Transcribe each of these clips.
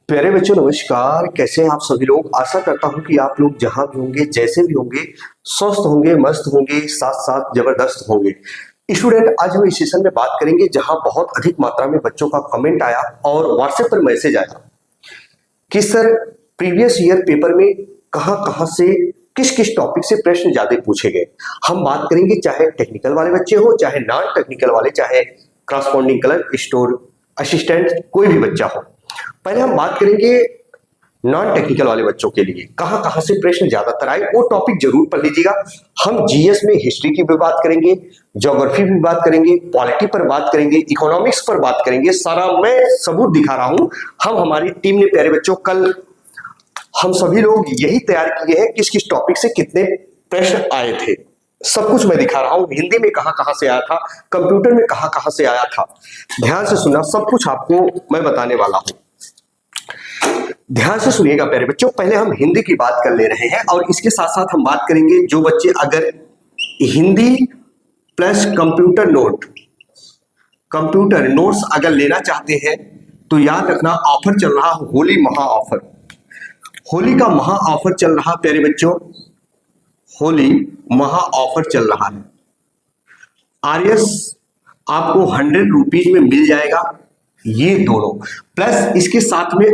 प्यारे बच्चों नमस्कार। कैसे हैं आप सभी लोग। आशा करता हूं कि आप लोग जहां भी होंगे जैसे भी होंगे स्वस्थ होंगे, मस्त होंगे, साथ साथ जबरदस्त होंगे। स्टूडेंट, आज हम इस सेशन में बात करेंगे जहां बहुत अधिक मात्रा में बच्चों का कमेंट आया और व्हाट्सएप पर मैसेज आया कि सर प्रीवियस ईयर पेपर में कहां कहां से किस किस टॉपिक से प्रश्न ज्यादा पूछे गए। हम बात करेंगे चाहे टेक्निकल वाले बच्चे हो, चाहे नॉन टेक्निकल वाले, चाहे करस्पॉन्डिंग क्लर्क, स्टोर असिस्टेंट, कोई भी बच्चा हो। पहले हम बात करेंगे नॉन टेक्निकल वाले बच्चों के लिए कहां कहां से प्रश्न ज्यादातर आए, वो टॉपिक जरूर पढ़ लीजिएगा। हम जीएस में हिस्ट्री की भी बात करेंगे, ज्योग्राफी भी बात करेंगे, पॉलिटी पर बात करेंगे, इकोनॉमिक्स पर बात करेंगे। सारा मैं सबूत दिखा रहा हूं। हम हमारी टीम ने प्यारे बच्चों कल हम सभी लोग यही तैयार किए हैं किस किस टॉपिक से कितने प्रश्न आए थे। सब कुछ मैं दिखा रहा हूं। हिंदी में कहां कहां से आया था, कंप्यूटर में कहां कहां से आया था। ध्यान से सुनना, सब कुछ आपको मैं बताने वाला हूं। ध्यान से सुनिएगा प्यारे बच्चों। पहले हम हिंदी की बात कर ले रहे हैं और इसके साथ साथ हम बात करेंगे जो बच्चे अगर हिंदी प्लस कंप्यूटर नोट्स अगर लेना चाहते हैं तो याद रखना ऑफर चल रहा है, होली महा ऑफर। होली का महा ऑफर चल रहा है प्यारे बच्चों, होली महा ऑफर चल रहा है। आरएस आपको 100 रुपीज में मिल जाएगा, ये दोनों प्लस इसके साथ में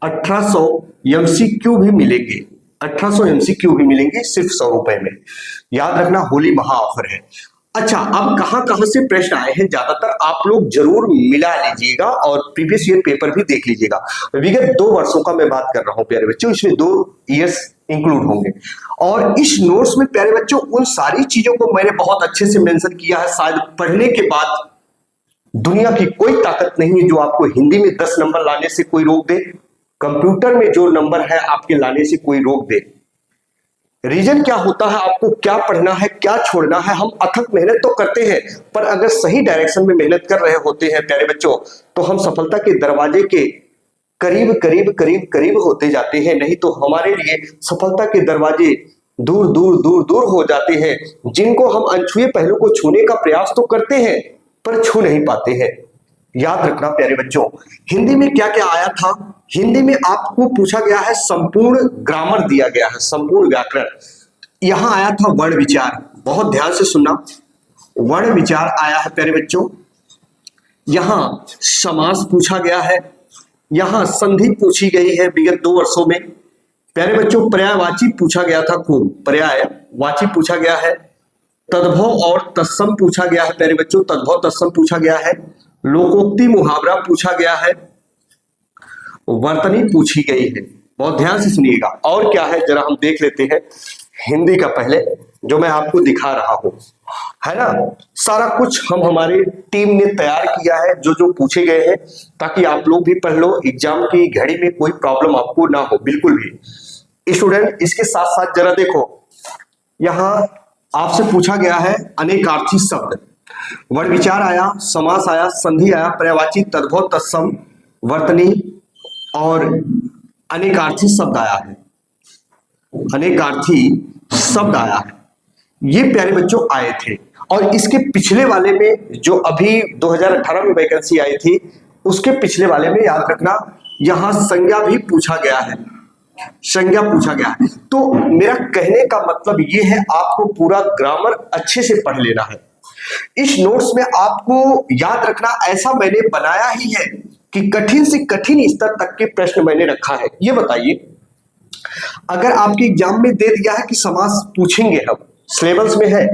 1800 एमसीक्यू भी मिलेंगे। 1800 एमसीक्यू भी मिलेंगे सिर्फ 100 रुपए में। याद रखना होली महा ऑफर है। अच्छा, अब कहां कहां से प्रश्न आए हैं ज्यादातर आप लोग जरूर मिला लीजिएगा और प्रीवियस ईयर पेपर भी देख लीजिएगा। विगत 2 वर्षों का मैं बात कर रहा हूं प्यारे बच्चों, इसमें 2 ईयर्स इंक्लूड होंगे। और इस नोट्स में प्यारे बच्चों उन सारी चीजों को मैंने बहुत अच्छे से मेंशन किया है। शायद पढ़ने के बाद दुनिया की कोई ताकत नहीं है जो आपको हिंदी में 10 नंबर लाने से कोई रोक दे, कंप्यूटर में जो नंबर है आपके लाने से कोई रोक दे। रीजन क्या होता है, आपको क्या पढ़ना है, क्या छोड़ना है। हम अथक मेहनत तो करते हैं, पर अगर सही डायरेक्शन में मेहनत कर रहे होते हैं प्यारे बच्चों तो हम सफलता के दरवाजे के करीब करीब करीब करीब होते जाते हैं। नहीं तो हमारे लिए सफलता के दरवाजे दूर दूर दूर दूर हो जाते हैं, जिनको हम अनछुए पहलू को छूने का प्रयास तो करते हैं पर छू नहीं पाते हैं। याद रखना प्यारे बच्चों, हिंदी में क्या क्या आया था। हिंदी में आपको पूछा गया है संपूर्ण ग्रामर दिया गया है, संपूर्ण व्याकरण। यहां आया था वर्ण विचार, बहुत ध्यान से सुनना। वर्ण विचार आया है प्यारे बच्चों। यहां समास पूछा गया है, यहां संधि पूछी गई है विगत 2 वर्षों में प्यारे बच्चों। पर्यायवाची पूछा गया था, खूब पर्यायवाची पूछा गया है। तद्भव और तत्सम पूछा गया है प्यारे बच्चों, तद्भव तत्सम पूछा गया है। लोकोक्ति मुहावरा पूछा गया है, वर्तनी पूछी गई है। बहुत ध्यान से सुनिएगा। और क्या है जरा हम देख लेते हैं हिंदी का पहले, जो मैं आपको दिखा रहा हूं, है ना। सारा कुछ हम हमारी टीम ने तैयार किया है, जो जो पूछे गए हैं, ताकि आप लोग भी पढ़ लो, एग्जाम की घड़ी में कोई प्रॉब्लम आपको ना हो बिल्कुल भी। स्टूडेंट, इसके साथ साथ जरा देखो, यहां आपसे पूछा गया है अनेकार्थी शब्द। वर्ण विचार आया, समास आया, संधि आया, पर्यायवाची, तद्भव, तत्सम, वर्तनी और अनेकार्थी शब्द आया है। अनेकार्थी शब्द आया है, ये प्यारे बच्चों आए थे। और इसके पिछले वाले में जो अभी 2018 में वैकेंसी आई थी, उसके पिछले वाले में याद रखना यहां संज्ञा भी पूछा गया है, संज्ञा पूछा गया है। तो मेरा कहने का मतलब ये है, आपको पूरा ग्रामर अच्छे से पढ़ लेना है। इस नोट्स में आपको याद रखना, ऐसा मैंने बनाया ही है कि कठिन से कठिन स्तर तक के प्रश्न मैंने रखा है। ये बताइए, अगर आपके एग्जाम में दे दिया है कि समास पूछेंगे, हम सिलेबस में है,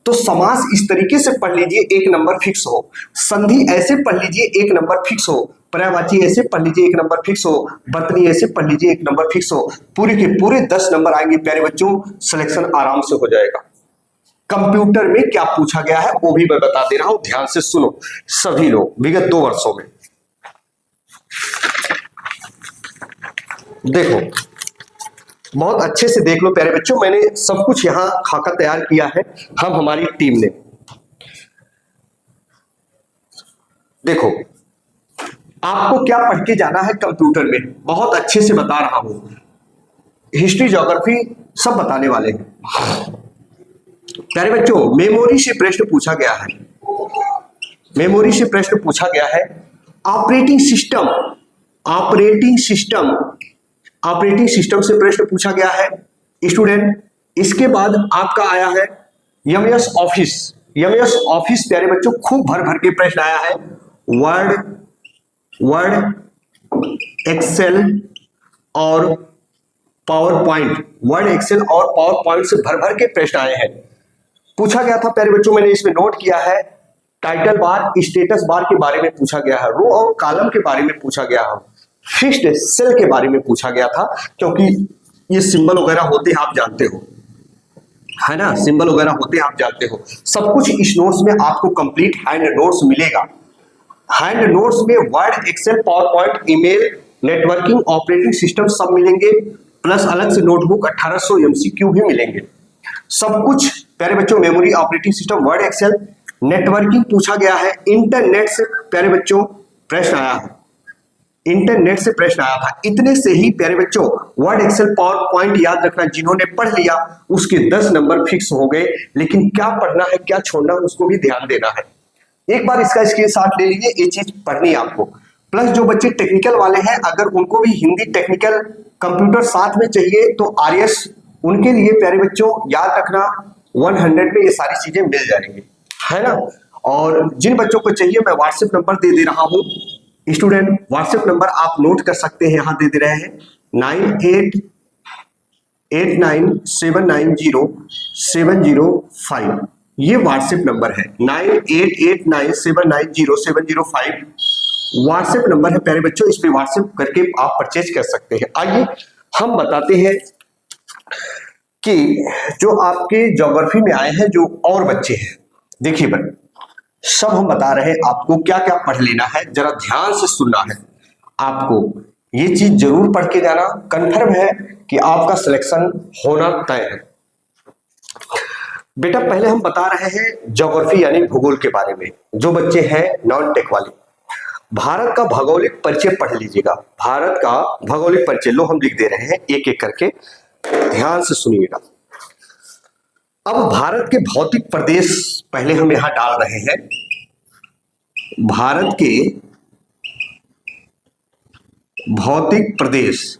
तो समास इस तरीके से पढ़ लीजिए 1 नंबर फिक्स हो, संधि ऐसे पढ़ लीजिए 1 नंबर फिक्स हो, पर्यायवाची ऐसे पढ़ लीजिए 1 नंबर फिक्स हो, वर्तनी ऐसे पढ़ लीजिए 1 नंबर फिक्स हो। पूरे के पूरे 10 नंबर आएंगे प्यारे बच्चों, सिलेक्शन आराम से हो जाएगा। कंप्यूटर में क्या पूछा गया है वो भी मैं बता दे रहा हूं, ध्यान से सुनो सभी लोग। विगत 2 वर्षों में देखो, बहुत अच्छे से देख लो प्यारे बच्चों, मैंने सब कुछ यहां खाका तैयार किया है, हम हमारी टीम ने। देखो, आपको क्या पढ़ के जाना है कंप्यूटर में, बहुत अच्छे से बता रहा हूं। हिस्ट्री, ज्योग्राफी सब बताने वाले हैं प्यारे बच्चों। मेमोरी से प्रश्न पूछा गया है, मेमोरी से प्रश्न पूछा गया है। ऑपरेटिंग सिस्टम ऑपरेटिंग सिस्टम से प्रश्न पूछा गया है स्टूडेंट। इसके बाद आपका आया है एमएस ऑफिस प्यारे बच्चों, खूब भर भर के प्रश्न आया है। वर्ड एक्सेल और पावर पॉइंट से भर भर के प्रश्न आए हैं। पूछा गया था प्यारे बच्चों, मैंने इसमें नोट किया है, टाइटल बार, स्टेटस बार के बारे में पूछा गया है, रो और कॉलम के बारे में पूछा गया है, फिक्स्ड सेल के बारे में पूछा गया था, क्योंकि ये सिंबल वगैरह होते हैं आप जानते हो, है ना, सिंबल वगैरह होते हैं आप जानते हो। सब कुछ इस नोट्स में आपको कंप्लीट हैंड नोट्स मिलेगा। हैंड नोट्स में Word, Excel, PowerPoint, email, networking, operating system सब मिलेंगे, प्लस अलग से नोटबुक 1800 एमसीक्यू भी मिलेंगे। सब कुछ प्यारे बच्चों, memory, operating system, Word, Excel, networking पूछा गया है। इंटरनेट से प्यारे बच्चों प्रश्न आया है, इंटरनेट से प्रश्न आया था। इतने से ही प्यारे बच्चों वर्ड, एक्सेल, पावर पॉइंट याद रखना, जिन्होंने पढ़ लिया उसके 10 नंबर फिक्स हो गए। लेकिन क्या पढ़ना है, क्या छोड़ना है, उसको भी ध्यान देना है। एक बार इसका स्क्रीनशॉट ले लीजिए, ये चीज पढ़नी है आपको। प्लस जो बच्चे टेक्निकल वाले हैं, अगर उनको भी हिंदी टेक्निकल कंप्यूटर साथ में चाहिए तो आरएस, उनके लिए प्यारे बच्चों याद रखना 100 में ये सारी चीजें मिल जाएंगी, है ना। और जिन बच्चों को चाहिए मैं व्हाट्सएप नंबर दे रहा हूं स्टूडेंट, व्हाट्सएप नंबर आप नोट कर सकते हैं, यहां दे रहे हैं 9889790705। ये व्हाट्सएप नंबर है 9889790705 व्हाट्सएप नंबर है प्यारे बच्चों। इस पे व्हाट्सएप करके आप परचेज कर सकते हैं। आइए हम बताते हैं कि जो आपके ज्योग्राफी में आए हैं जो और बच्चे हैं, देखिए बच्चे सब हम बता रहे हैं आपको क्या क्या पढ़ लेना है, जरा ध्यान से सुनना है आपको। ये चीज जरूर पढ़ के जाना, कंफर्म है कि आपका सिलेक्शन होना तय है। बेटा पहले हम बता रहे हैं ज्योग्राफी यानी भूगोल के बारे में। जो बच्चे हैं नॉन टेक वाले, भारत का भौगोलिक परिचय पढ़ लीजिएगा। भारत का भौगोलिक परिचय लो हम लिख दे रहे हैं एक एक करके, ध्यान से सुनिएगा। अब भारत के भौतिक प्रदेश पहले हम यहां डाल रहे हैं। भारत के भौतिक प्रदेश,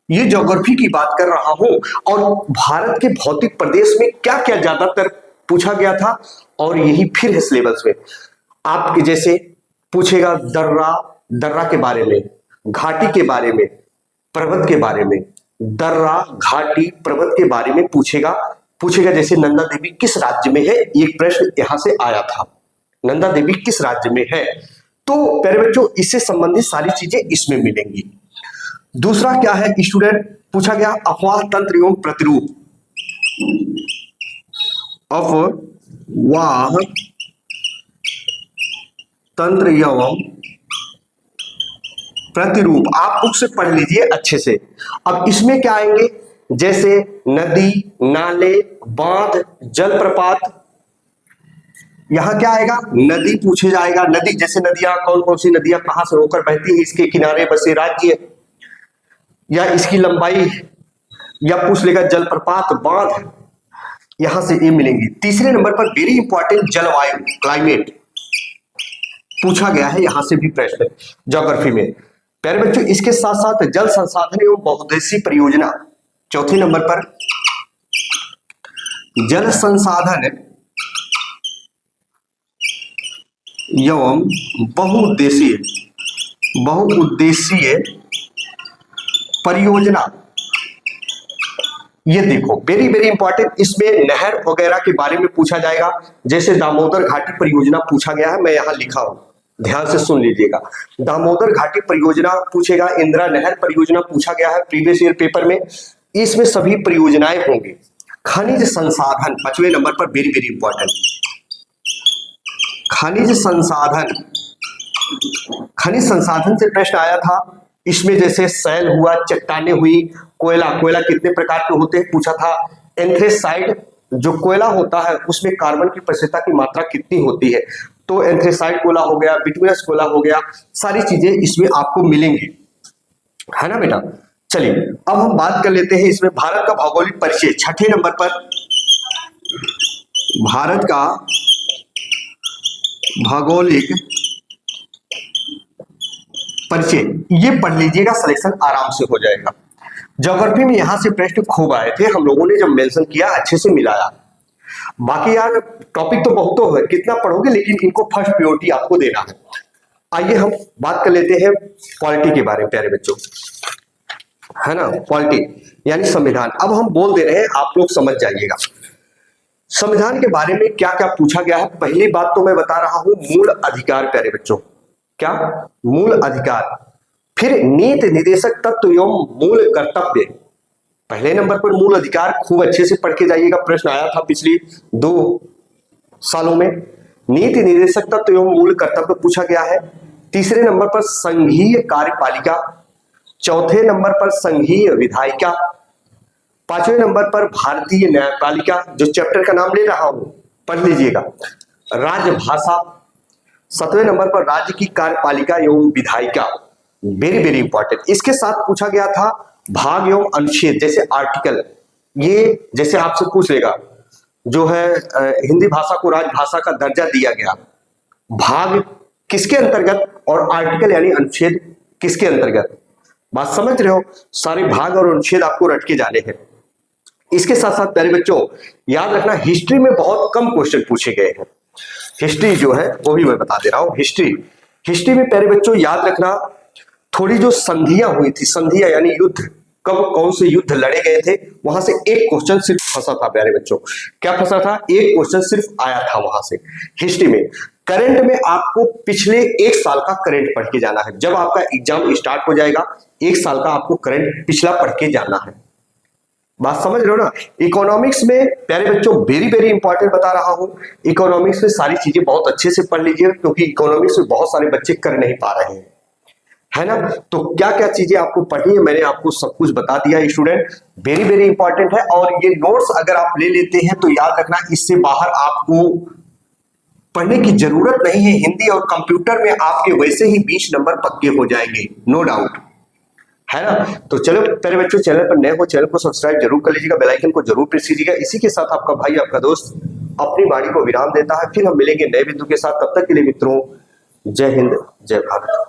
ये ज्योग्राफी की बात कर रहा हूं। और भारत के भौतिक प्रदेश में क्या क्या ज्यादातर पूछा गया था, और यही फिर है सिलेबस में आपके जैसे पूछेगा दर्रा के बारे में, घाटी के बारे में, पर्वत के बारे में, दर्रा, घाटी, पर्वत के बारे में पूछेगा। जैसे नंदा देवी किस राज्य में है, एक प्रश्न यहां से आया था, नंदा देवी किस राज्य में है। तो प्यारे बच्चों इससे संबंधित सारी चीजें इसमें मिलेंगी। दूसरा क्या है स्टूडेंट, पूछा गया अफवाह तंत्र एवं प्रतिरूप। अफवाह तंत्र एवं प्रतिरूप आप बुक से पढ़ लीजिए अच्छे से। अब इसमें क्या आएंगे, जैसे नदी, नाले, बांध, जलप्रपात। यहां क्या आएगा, नदी पूछे जाएगा। नदी जैसे नदियां, कौन कौन सी नदियां कहां से होकर बहती है, इसके किनारे बसे राज्य, या इसकी लंबाई, या पूछ लेगा जलप्रपात, बांध, यहां से ये मिलेंगी। तीसरे नंबर पर वेरी इंपॉर्टेंट जलवायु, क्लाइमेट पूछा गया है, यहां से भी प्रश्न ज्योग्राफी में। प्यारे बच्चों इसके साथ साथ जल संसाधन एवं बहुउद्देशीय परियोजना, चौथे नंबर पर जल संसाधन एवं बहुउद्देशीय परियोजना। ये देखो वेरी वेरी इंपॉर्टेंट, इसमें नहर वगैरह के बारे में पूछा जाएगा। जैसे दामोदर घाटी परियोजना पूछा गया है, मैं यहां लिखा हूं, ध्यान से सुन लीजिएगा। दामोदर घाटी परियोजना पूछेगा, इंदिरा नहर परियोजना पूछा गया है प्रीवियस ईयर पेपर में, इसमें सभी परियोजनाएं होंगी। खनिज संसाधन 5वें नंबर पर, वेरी वेरी इंपॉर्टेंट, खनिज संसाधन से प्रश्न आया था। इसमें जैसे सैल हुआ, चट्टाने हुई, कोयला कितने प्रकार के होते हैं पूछा था। एंथ्रेसाइड जो कोयला होता है उसमें कार्बन की प्रशुद्धता की मात्रा कितनी होती है, तो एंथ्रेसाइड कोयला हो गया, बिटुमिनस कोयला हो गया, सारी चीजें इसमें आपको मिलेंगी, है ना बेटा। चलिए अब हम बात कर लेते हैं इसमें भारत का भौगोलिक परिचय। 6ठे नंबर पर भारत का भौगोलिक परिचय, ये पढ़ लीजिएगा, सिलेक्शन आराम से हो जाएगा। ज्योग्राफी में यहां से प्रश्न खूब आए थे, हम लोगों ने जब मेंशन किया अच्छे से मिलाया। बाकी यार टॉपिक तो बहुत है, कितना पढ़ोगे, लेकिन इनको फर्स्ट प्रायोरिटी आपको देना है। आइए हम बात कर लेते हैं पॉलिटी के बारे में प्यारे बच्चों, है ना। पॉलिटी यानी संविधान। अब हम बोल दे रहे हैं, आप लोग समझ जाइएगा संविधान के बारे में क्या क्या पूछा गया है। पहली बात तो मैं बता रहा हूं मूल अधिकार प्यारे बच्चों, क्या मूल अधिकार। फिर नीति निर्देशक तत्व एवं मूल कर्तव्य। पहले नंबर पर मूल अधिकार, खूब अच्छे से पढ़ के जाइएगा, प्रश्न आया था पिछली 2 सालों में। नीति निर्देशक तत्व एवं मूल कर्तव्य पूछा गया है। तीसरे नंबर पर संघीय कार्यपालिका, चौथे नंबर पर संघीय विधायिका, पांचवें नंबर पर भारतीय न्यायपालिका, जो चैप्टर का नाम ले रहा हूं पढ़ लीजिएगा, राजभाषा। 7वें नंबर पर राज्य की कार्यपालिका एवं विधायिका, वेरी वेरी इंपॉर्टेंट। इसके साथ पूछा गया था भाग एवं अनुच्छेद, जैसे आर्टिकल, ये जैसे आपसे पूछ लेगा जो है हिंदी भाषा को राजभाषा का दर्जा दिया गया, भाग किसके अंतर्गत और आर्टिकल यानी अनुच्छेद किसके अंतर्गत, बात समझ रहे हो। सारे भाग और अनुच्छेद आपको रट के जाने हैं। इसके साथ साथ प्यारे बच्चों याद रखना, हिस्ट्री में बहुत कम क्वेश्चन पूछे गए हैं। हिस्ट्री जो है वो भी मैं बता दे रहा हूं। हिस्ट्री में प्यारे बच्चों याद रखना, थोड़ी जो संधियां हुई थी, संधियां यानी युद्ध, कब कौन से युद्ध लड़े गए थे, वहां से एक क्वेश्चन सिर्फ फंसा था प्यारे बच्चों। क्या फंसा था? एक क्वेश्चन सिर्फ आया था वहां से हिस्ट्री में। करंट में आपको पिछले 1 साल का करंट पढ़ के जाना है। जब आपका एग्जाम स्टार्ट हो जाएगा 1 साल का आपको करंट पिछला पढ़ के जाना है। बात समझ रहे हो ना। इकोनॉमिक्स में प्यारे बच्चों वेरी वेरी इंपॉर्टेंट बता रहा हूं। इकोनॉमिक्स में सारी चीजें बहुत अच्छे से पढ़ लीजिए, क्योंकि इकोनॉमिक्स में बहुत सारे बच्चे कर नहीं पा रहे हैं, है ना। तो क्या क्या चीजें आपको पढ़नी है मैंने आपको सब कुछ बता दिया स्टूडेंट, वेरी वेरी इंपॉर्टेंट है। और ये नोट्स अगर आप ले लेते हैं तो याद रखना, इससे बाहर आपको पढ़ने की जरूरत नहीं है। हिंदी और कंप्यूटर में आपके वैसे ही 20 नंबर पक्के हो जाएंगे, नो डाउट, है ना। तो चलो प्यारे बच्चों, चैनल पर नए हो चैनल को सब्सक्राइब जरूर कर लीजिएगा, बेल आइकन को जरूर प्रेस कीजिएगा। इसी के साथ आपका भाई आपका दोस्त अपनी वाणी को विराम देता है। फिर हम मिलेंगे नए बिंदु के साथ, तब तक के लिए मित्रों जय हिंद जय भारत।